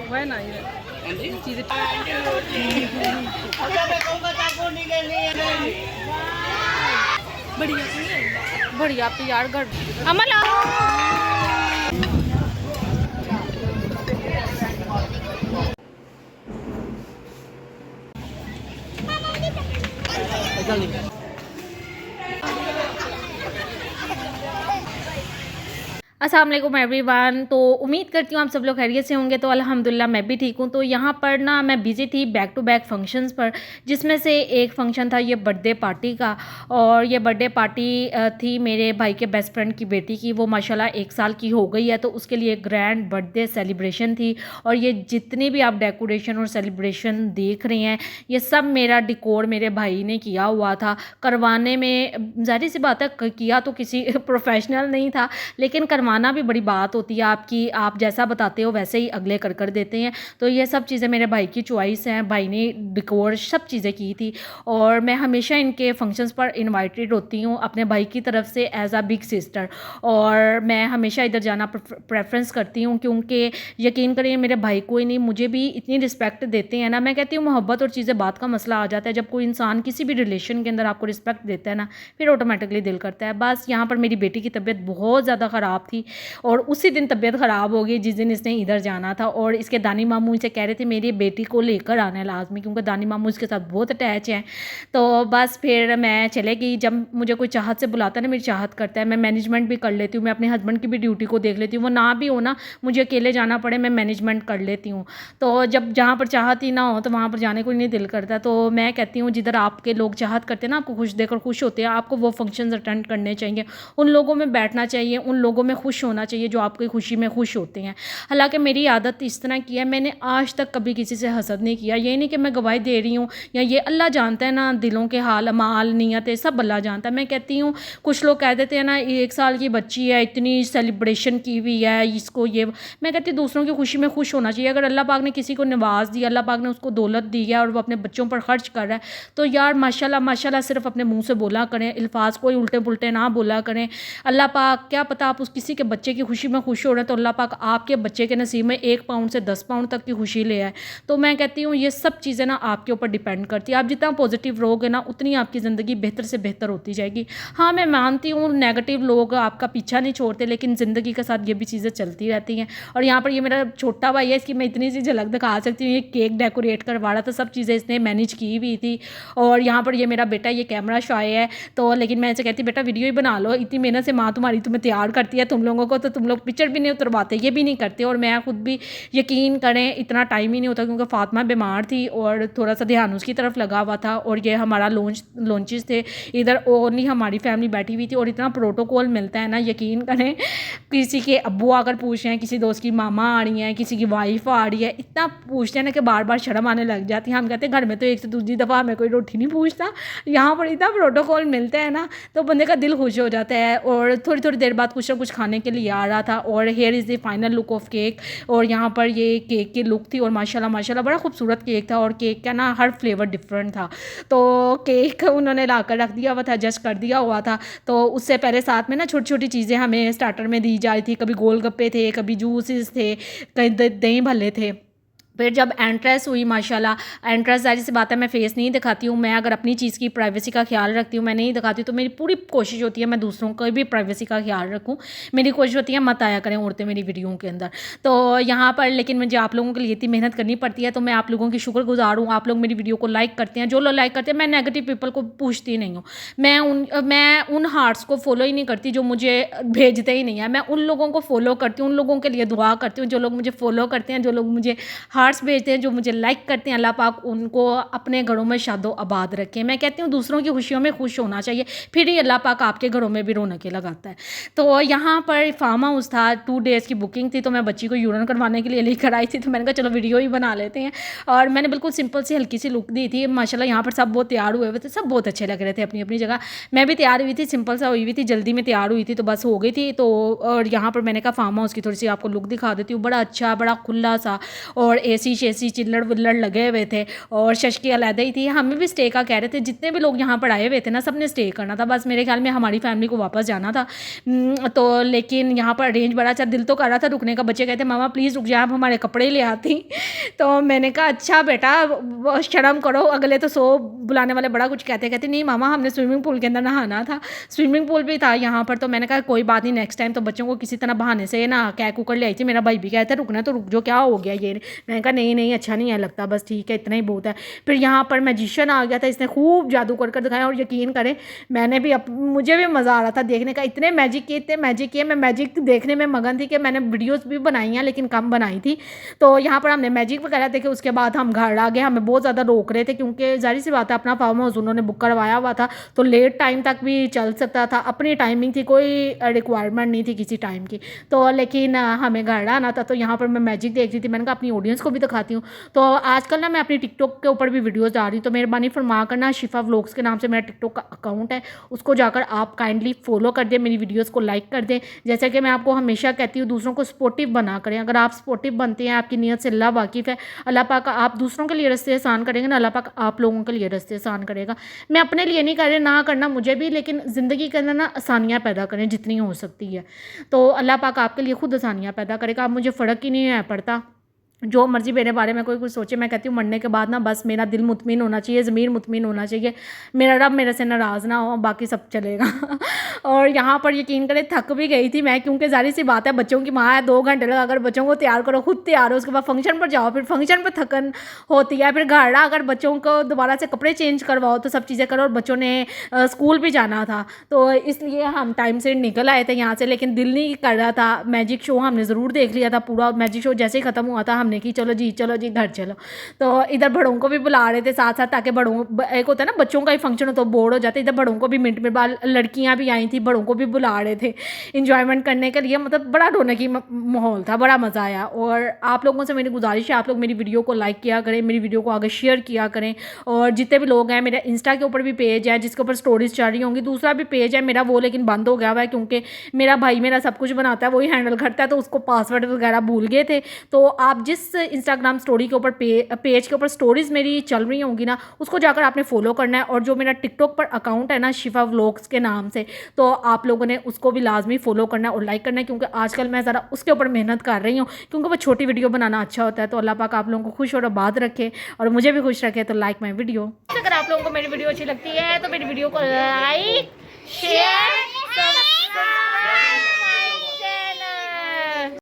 वह ना ये चीज़ें बढ़िया बढ़िया तो यार घर अमल अस्सलाम वालेकुम एवरीवन। तो उम्मीद करती हूँ आप सब लोग खैरियत से होंगे। तो अल्हम्दुलिल्लाह मैं भी ठीक हूँ। तो यहाँ पर ना मैं बिज़ी थी बैक टू बैक फंक्शंस पर, जिसमें से एक फ़ंक्शन था ये बर्थडे पार्टी का। और ये बर्थडे पार्टी थी मेरे भाई के बेस्ट फ्रेंड की बेटी की। वो माशाल्लाह 1 साल की हो गई है, तो उसके लिए ग्रैंड बर्थडे सेलिब्रेशन थी। और ये जितनी भी आप डेकोरेशन और सेलिब्रेशन देख रहे हैं, ये सब मेरा डिकोर मेरे भाई ने किया हुआ था। करवाने में ज़ाहिर सी बात है किया तो किसी प्रोफेशनल नहीं था, लेकिन करवाना भी बड़ी बात होती है आपकी। आप जैसा बताते हो वैसे ही अगले कर देते हैं। तो ये सब चीज़ें मेरे भाई की चॉइस हैं। भाई ने डिकोर सब चीज़ें की थी। और मैं हमेशा इनके फंक्शंस पर इनवाइटेड होती हूँ अपने भाई की तरफ से एज अ बिग सिस्टर। और मैं हमेशा इधर जाना प्रेफरेंस करती हूँ, क्योंकि यकीन करिए मेरे भाई को ही नहीं, मुझे भी इतनी रिस्पेक्ट देते हैं ना। मैं कहती हूँ मोहब्बत और चीज़ें बात का मसला आ जाता है। जब कोई इंसान किसी भी रिलेशन के अंदर आपको रिस्पेक्ट देता है ना, फिर ऑटोमेटिकली दिल करता है। बस यहाँ पर मेरी बेटी की तबीयत बहुत ज़्यादा ख़राब थी, और उसी दिन तबीयत ख़राब हो गई जिस दिन इसने इधर जाना था। और इसके दानी मामू इनसे कह रहे थे मेरी बेटी को लेकर आना है लाजमी, क्योंकि दानी मामू इसके साथ बहुत अटैच हैं। तो बस फिर मैं चले गई। जब मुझे कोई चाहत से बुलाता है ना, मेरी चाहत करता है, मैं मैनेजमेंट भी कर लेती हूँ। मैं अपने हस्बैंड की भी ड्यूटी को देख लेती हूँ। वो ना भी हो ना, मुझे अकेले जाना पड़े, मैं मैनेजमेंट कर लेती हूँ। तो जब जहाँ पर चाहत ही ना हो तो वहाँ पर जाने को ही नहीं दिल करता। तो मैं कहती हूँ जिधर आपके लोग चाहत करते हैं ना, आपको खुश देखकर खुश होते हैं, आपको वो फंक्शंस अटेंड करने चाहिए। उन लोगों में बैठना चाहिए, उन लोगों में खुश होना चाहिए जो आपकी खुशी में खुश होते हैं। हालांकि मेरी आदत इस तरह की है, मैंने आज तक कभी किसी से हसद नहीं किया। ये नहीं कि मैं गवाही दे रही हूँ या ये अल्लाह जानता है ना, दिलों के हाल अमाल नीयतें सब अल्लाह जानता है। मैं कहती हूँ कुछ लोग कह देते हैं ना 1 साल की बच्ची है, इतनी सेलिब्रेशन की हुई है, इसको ये। मैं कहती हूँ दूसरों की खुशी में खुश होना चाहिए। अगर अल्लाह पाक ने किसी को नवाज दिया, अल्लाह पाक ने उसको दौलत दी है और वो अपने बच्चों पर खर्च कर रहा है, तो यार माशाल्लाह माशाल्लाह सिर्फ अपने मुंह से बोला करें, अल्फाज कोई उल्टे पुल्टे ना बोला करें। अल्लाह पाक क्या पता आप उस किसी के बच्चे की खुशी में खुश हो रहे हैं, तो अल्लाह पाक आपके बच्चे के नसीब में 1 पाउंड से 10 पाउंड तक की खुशी ले आए। तो मैं कहती हूँ ये सब चीज़ें ना आपके ऊपर डिपेंड करती है। आप जितना पॉजिटिव रहोगे ना, उतनी आपकी ज़िंदगी बेहतर से बेहतर होती जाएगी। हाँ, मैं मानती हूँ नेगेटिव लोग आपका पीछा नहीं छोड़ते, लेकिन ज़िंदगी के साथ ये भी चीज़ें चलती रहती हैं। और यहाँ पर ये मेरा छोटा भाई है, इसकी मैं इतनी सी झलक दिखा सकती हूँ। ये केक डेकोरेट करवा रहा था, सब चीज़ें इसने मैनेज की हुई थी। और यहाँ पर ये मेरा बेटा, ये कैमरा शाय है, तो लेकिन मैं इसे कहती बेटा वीडियो ही बना लो, इतनी मेहनत से माँ तुम्हारी तुम्हें तैयार करती है, तुम लोगों को तो तुम लोग पिक्चर भी नहीं उतरवाते, ये भी नहीं करते। और मैं खुद भी यकीन करें इतना टाइम ही नहीं होता, क्योंकि फातिमा बीमार थी और थोड़ा सा ध्यान उसकी तरफ लगा हुआ था। और ये हमारा लॉन्चेस थे, इधर ओनली हमारी फैमिली बैठी हुई थी। और इतना प्रोटोकॉल मिलता है ना, यकीन करें किसी के अब्बू आकर पूछ रहे हैं, किसी दोस्त की मामा आ रही हैं, किसी की वाइफ आ रही है, इतना पूछते हैं ना कि बार बार शर्म आने लग जाती है। हम कहते हैं घर में तो एक से दूसरी दफ़ा हमें कोई रोटी नहीं पूछता, यहाँ पर इतना प्रोटोकॉल मिलता है ना, तो बंदे का दिल खुश हो जाता है। और थोड़ी थोड़ी देर बाद कुछ ना कुछ खाने के लिए आ रहा था। और here is the final look of cake. और यहाँ पर ये केक की लुक थी, और माशाल्लाह माशाल्लाह बड़ा खूबसूरत केक था। और केक का ना हर फ्लेवर डिफरेंट था। तो केक उन्होंने ला कर रख दिया हुआ था, एडजस्ट कर दिया हुआ था। तो उससे पहले साथ में ना छोटी छोटी चीज़ें हमें स्टार्टर में दी जा रही थी। कभी गोलगप्पे थे, कभी जूसेस थे, कहीं दही भल्ले थे। फिर जब एंट्रेंस हुई माशाल्लाह, एंट्रेंस ज़ाहिर सी बात है मैं फेस नहीं दिखाती हूँ। मैं अगर अपनी चीज़ की प्राइवेसी का ख्याल रखती हूँ, मैं नहीं दिखाती, तो मेरी पूरी कोशिश होती है मैं दूसरों को भी प्राइवेसी का ख्याल रखूँ। मेरी कोशिश होती है मत आया करें औरतें मेरी वीडियो के अंदर। तो यहाँ पर लेकिन मुझे आप लोगों के लिए इतनी मेहनत करनी पड़ती है, तो मैं आप लोगों की शुक्रगुजार हूँ। आप लोग मेरी वीडियो को लाइक करते हैं, जो लोग लाइक करते हैं। मैं नेगेटिव पीपल को पूछती नहीं हूँ। मैं उन हार्ट्स को फॉलो ही नहीं करती जो मुझे भेजते ही नहीं है। मैं उन लोगों को फॉलो करती हूँ, उन लोगों के लिए दुआ करती हूँ जो लोग मुझे फॉलो करते हैं, जो लोग मुझे हार्ट्स भेजते हैं, जो मुझे लाइक करते हैं। अल्लाह पाक उनको अपने घरों में शादो आबाद रखें। मैं कहती हूँ दूसरों की खुशियों में खुश होना चाहिए, फिर ही अल्लाह पाक आपके घरों में भी रौनकें लगाता है। तो यहाँ पर फार्म हाउस था, 2 डेज़ की बुकिंग थी। तो मैं बच्ची को यूरन करवाने के लिए लेकर आई थी, तो मैंने कहा चलो वीडियो ही बना लेते हैं। और मैंने बिल्कुल सिंपल सी हल्की सी लुक दी थी। माशाल्लाह यहाँ पर सब बहुत तैयार हुए हुए थे, सब बहुत अच्छे लग रहे थे अपनी अपनी जगह। मैं भी तैयार हुई थी, सिंपल सा हुई हुई थी, जल्दी में तैयार हुई थी, तो बस हो गई थी। तो और यहाँ पर मैंने कहा फार्म हाउस की थोड़ी सी आपको लुक दिखा देती हूँ। बड़ा अच्छा, बड़ा खुला सा, और एसी शेसी चिल्लड़ विल्लड़ लगे हुए थे और शशकी अलहदा ही थी। हमें भी स्टे का कह रहे थे, जितने भी लोग यहाँ पर आए हुए थे ना, सब ने स्टे करना था। बस मेरे ख्याल में हमारी फैमिली को वापस जाना था। तो लेकिन यहाँ पर अरेंज बड़ा अच्छा, दिल तो कर रहा था रुकने का। बच्चे कहते मामा प्लीज़ रुक जाए, आप हमारे कपड़े ले आती। तो मैंने कहा अच्छा बेटा शर्म करो, अगले तो सो बुलाने वाले बड़ा कुछ कहते नहीं मामा हमने स्विमिंग पूल के अंदर नहाना था। स्विमिंग पूल भी था यहाँ पर। तो मैंने कहा कोई बात नहीं, नेक्स्ट टाइम तो बच्चों को किसी तरह बहाने से ना कह कुकर ले आई थी। मेरा भाई भी कहता रुकना तो रुक जो, क्या हो गया ये। मैंने कहा नहीं अच्छा नहीं है लगता, बस ठीक है इतना ही बहुत है। फिर यहाँ पर मैजिशियन आ गया था, इसने खूब जादू कर दिखाया और यकीन करें मैंने भी मुझे भी मज़ा आ रहा था देखने का। इतने मैजिक किए मैं मैजिक देखने में मगन थी कि मैंने वीडियोस भी बनाई हैं लेकिन कम बनाई थी। तो यहाँ पर हमने मैजिक वगैरह देखे, उसके बाद हम घर आ गए। हमें बहुत ज़्यादा रोक रहे थे क्योंकि जाहिर सी बात है अपना फार्म हाउस उन्होंने बुक करवाया हुआ था, तो लेट टाइम तक भी चल सकता था, अपनी टाइमिंग थी, कोई रिक्वायरमेंट नहीं थी किसी टाइम की। तो लेकिन हमें घर आना था, तो यहाँ पर मैं मैजिक देख रही थी। मैंने कहा अपनी ऑडियंस को भी दिखाती हूँ। तो आजकल ना मैं अपनी टिकटॉक के ऊपर भी वीडियोज़ डाल रही हूँ, तो मेहरबानी फरमा करना शिफा व्लॉग्स के नाम से मेरा टिकटॉक का अकाउंट है, उसको जाकर आप काइंडली फॉलो कर दें, मेरी वीडियोज़ को लाइक कर दें। जैसे कि मैं आपको हमेशा कहती हूँ दूसरों को सपोर्टिव बना करें। अगर आप सपोर्टिव बनते हैं, आपकी नीयत से अल्लाह वाकिफ़ है, अल्लाह पाक आप दूसरों के लिए रास्ते आसान करेंगे ना, अल्लाह पाक आप लोगों के लिए रास्ते आसान करेगा। मैं अपने लिए नहीं कर रही, ना करना मुझे भी, लेकिन ज़िंदगी के अंदर ना आसानियाँ पैदा करें जितनी हो सकती है। तो अल्लाह पाक आपके लिए खुद आसानियाँ पैदा करेगा। आप मुझे फ़र्क ही नहीं है पड़ता, जो मर्जी मेरे बारे में कोई कुछ सोचे। मैं कहती हूँ मरने के बाद ना बस मेरा दिल मुतमिन होना चाहिए, ज़मीर मुतमिन होना चाहिए, मेरा रब मेरे से नाराज़ ना हो, बाकी सब चलेगा। और यहाँ पर यकीन करें थक भी गई थी मैं, क्योंकि जाहिर सी बात है बच्चों की माँ है, 2 घंटे लगा अगर बच्चों को तैयार करो, खुद तैयार हो, उसके बाद फंक्शन पर जाओ, फिर फंक्शन पर थकन होती है, फिर घर अगर बच्चों को दोबारा से कपड़े चेंज करवाओ तो सब चीज़ें करो, और बच्चों ने स्कूल भी जाना था, तो इसलिए हम टाइम से निकल आए थे यहाँ से। लेकिन दिल नहीं कर रहा था। मैजिक शो हमने ज़रूर देख लिया था, पूरा मैजिक शो जैसे ही ख़त्म हुआ था हमने कि चलो जी घर चलो। तो इधर बड़ों को भी बुला रहे थे साथ साथ, ताकि बड़ों एक होता है ना बच्चों का ही फंक्शन हो तो बोर हो जाते, इधर बड़ों को भी मिनट में बाद लड़कियां भी आई थी, बड़ों को भी बुला रहे थे इंजॉयमेंट करने के लिए। मतलब बड़ा रौनकी माहौल था, बड़ा मज़ा आया। और आप लोगों से मेरी गुजारिश है, आप लोग मेरी वीडियो को लाइक किया करें, मेरी वीडियो को आगे शेयर किया करें। और जितने भी लोग हैं, मेरा इंस्टा के ऊपर भी पेज है जिसके ऊपर स्टोरीज चल रही होंगी, दूसरा भी पेज है मेरा वो लेकिन बंद हो गया हुआ है, क्योंकि मेरा भाई मेरा सब कुछ बनाता है, वही हैंडल करता है, तो उसको पासवर्ड वगैरह भूल गए थे। तो आप जिस इंस्टाग्राम स्टोरी के ऊपर पेज के ऊपर स्टोरीज मेरी चल रही होंगी ना, उसको जाकर आपने फॉलो करना है। और जो मेरा टिकटॉक पर अकाउंट है ना शिफा व्लॉग्स के नाम से, तो आप लोगों ने उसको भी लाजमी फॉलो करना है और लाइक करना है, क्योंकि आजकल मैं ज़रा उसके ऊपर मेहनत कर रही हूँ, क्योंकि वो छोटी वीडियो बनाना अच्छा होता है। तो अल्लाह पाक आप लोगों को खुश और आबाद रखे और मुझे भी खुश रखे। तो लाइक माई वीडियो। अगर आप लोगों को मेरी वीडियो अच्छी लगती है तो मेरी वीडियो को लाइक शेयर